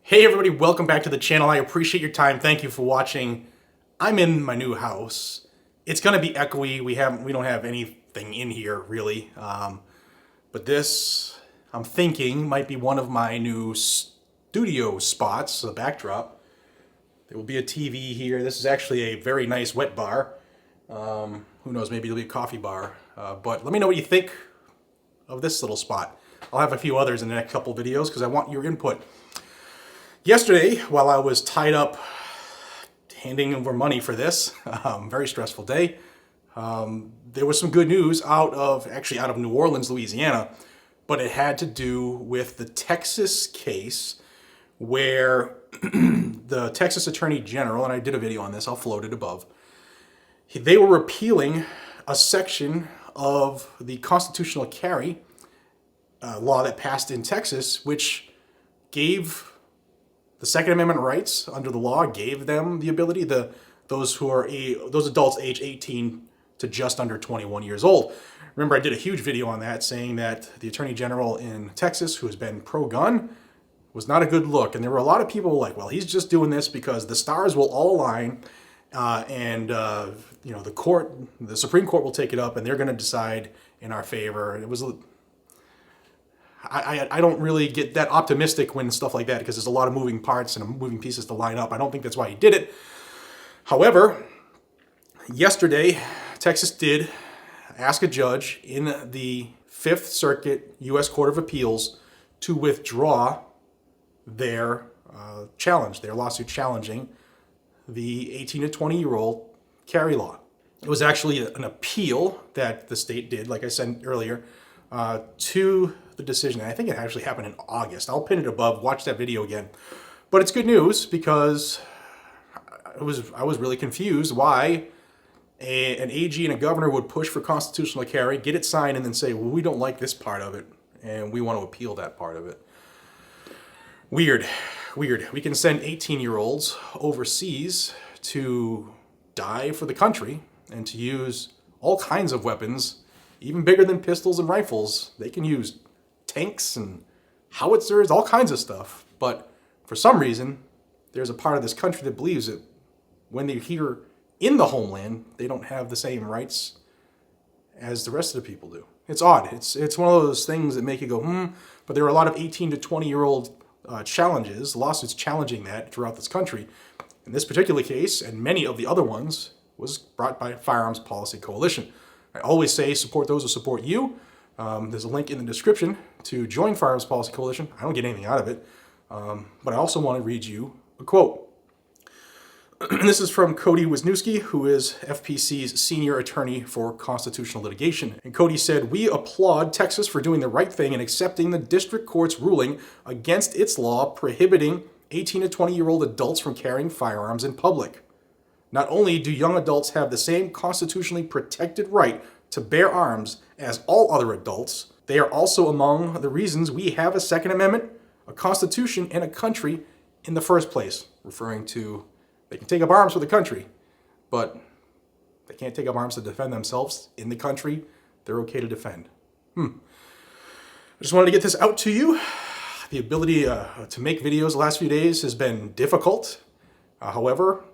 Hey everybody, welcome back to the channel. I appreciate your time. Thank you for watching. I'm in my new house. It's gonna be echoey. We don't have anything in here really. But this, I'm thinking, might be one of my new studio spots, the backdrop. There will be a TV here. This is actually a very nice wet bar. Who knows, maybe it'll be a coffee bar. But let me know what you think of this little spot. I'll have a few others in the next couple videos because I want your input. Yesterday, while I was tied up handing over money for this, very stressful day, there was some good news out of New Orleans, Louisiana, but it had to do with the Texas case where the Texas Attorney General, and I did a video on this, I'll float it above, they were repealing a section of the constitutional carry law that passed in Texas, which gave the Second Amendment rights under the law, gave them the ability, those adults age 18 to just under 21 years old. Remember, I did a huge video on that saying that the Attorney General in Texas, who has been pro-gun, was not a good look. And there were a lot of people like, well, he's just doing this because the stars will all align the Supreme Court will take it up and they're going to decide in our favor. It was I don't really get that optimistic when stuff like that because there's a lot of moving parts and moving pieces to line up. I don't think that's why he did it. However, yesterday, Texas did ask a judge in the Fifth Circuit U.S. Court of Appeals to withdraw their their lawsuit challenging the 18 to 20-year-old carry law. It was actually an appeal that the state did, like I said earlier, to the decision. And I think it actually happened in August. I'll pin it above. Watch that video again. But it's good news because I was really confused why an AG and a governor would push for constitutional carry, get it signed, and then say, well, we don't like this part of it, and we want to appeal that part of it. Weird. We can send 18-year-olds overseas to die for the country and to use all kinds of weapons, even bigger than pistols and rifles. They can use tanks and howitzers, all kinds of stuff. But for some reason, there's a part of this country that believes that when they're here in the homeland, they don't have the same rights as the rest of the people do. It's odd. It's one of those things that make you go, But there are a lot of 18 to 20-year-old lawsuits challenging that throughout this country. In this particular case, and many of the other ones, was brought by Firearms Policy Coalition. I always say support those who support you. There's a link in the description to join Firearms Policy Coalition. I don't get anything out of it, but I also want to read you a quote. This is from Cody Wisniewski, who is FPC's senior attorney for constitutional litigation. And Cody said, "We applaud Texas for doing the right thing and accepting the district court's ruling against its law prohibiting 18 to 20-year-old adults from carrying firearms in public. Not only do young adults have the same constitutionally protected right to bear arms as all other adults, they are also among the reasons we have a Second Amendment, a Constitution, and a country in the first place," referring to they can take up arms for the country, but they can't take up arms to defend themselves in the country they're okay to defend. I just wanted to get this out to you. The ability to make videos the last few days has been difficult. However,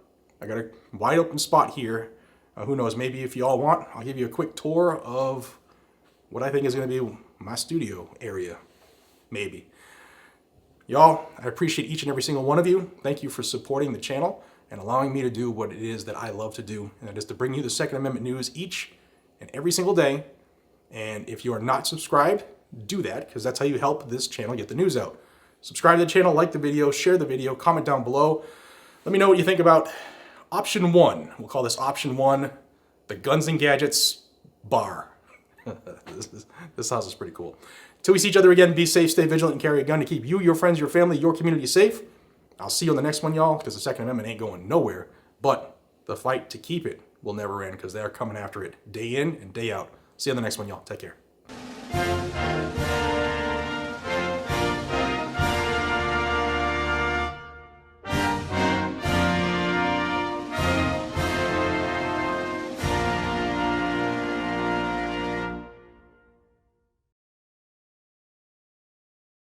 I got a wide open spot here. Who knows, maybe if you all want, I'll give you a quick tour of what I think is going to be my studio area. Maybe. Y'all, I appreciate each and every single one of you. Thank you for supporting the channel and allowing me to do what it is that I love to do, and that is to bring you the Second Amendment news each and every single day. And if you are not subscribed, do that, because that's how you help this channel get the news out. Subscribe to the channel, like the video, share the video, comment down below. Let me know what you think about option 1. We'll call this option 1, the Guns and Gadgets bar. This house is pretty cool. Till we see each other again, be safe, stay vigilant, and carry a gun to keep you, your friends, your family, your community safe. I'll see you on the next one, y'all, because the Second Amendment ain't going nowhere. But the fight to keep it will never end, because they are coming after it day in and day out. See you on the next one, y'all. Take care.